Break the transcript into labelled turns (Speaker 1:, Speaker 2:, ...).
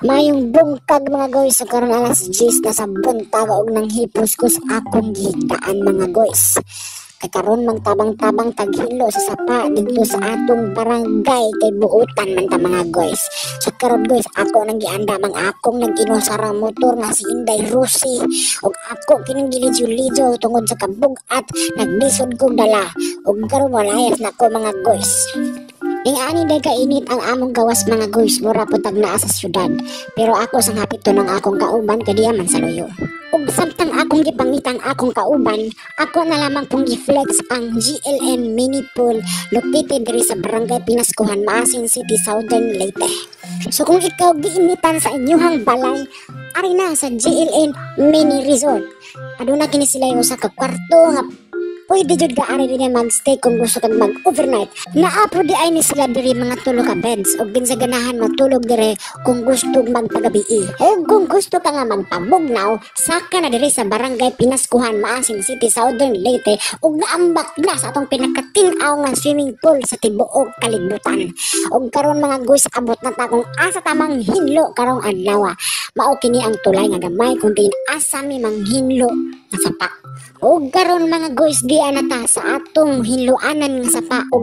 Speaker 1: Mayong bungkag mga guys, so karon alas 10 na sa buntag og nang hipos ko sa akong gihigdaan mga guys. Kay karon magtabang-tabang taghilo sa sapa dito sa atong barangay kay buutan man ta mga guys. So karon guys, ako nang gianda mang akong nag-inom sa motor nga si Inday Rusi og ako kining gilidyo-lidyo tungod sa kabugat naglisod kog dala og karon walayas na ko mga guys. Ani day kainit ang among gawas mga guys, mura po tag naa sa syudad. Pero ako sang hapit to ng akong kauban kadiya man sa luyo. Ug samtang akong gipangitan akong kauban, ako na lamang pong giflex ang GLM mini pool located diri sa Barangay Pinaskuhan, Maasin City, Southern Leyte. So kung ikaw giinitan sa inyong balay, ari na sa GLM mini resort. Aduna kini sila yung sa kwarto nga pwede jud ka ari rin magstay kung gusto kang mag-overnight. Naapo di ay ni sila diri mga tulo ka beds o ginsaganahan matulog diri kung gusto magpagabi. O kung gusto ka nga magpabugnaw, saka na diri sa Barangay Pinaskuhan, Maasin City, Southern Leyte ug naambak na sa atong pinakatin-aw nga swimming pool sa tibuok kalibutan. Og karon mga guys, abot na ta kung asa tamang hinlo karong adlaw. Mao kini ang tulay nga gamay kung din asa mi manghinlo nga sapa. Og karon mga guys, di na ta sa atong hinluanan nga sapa og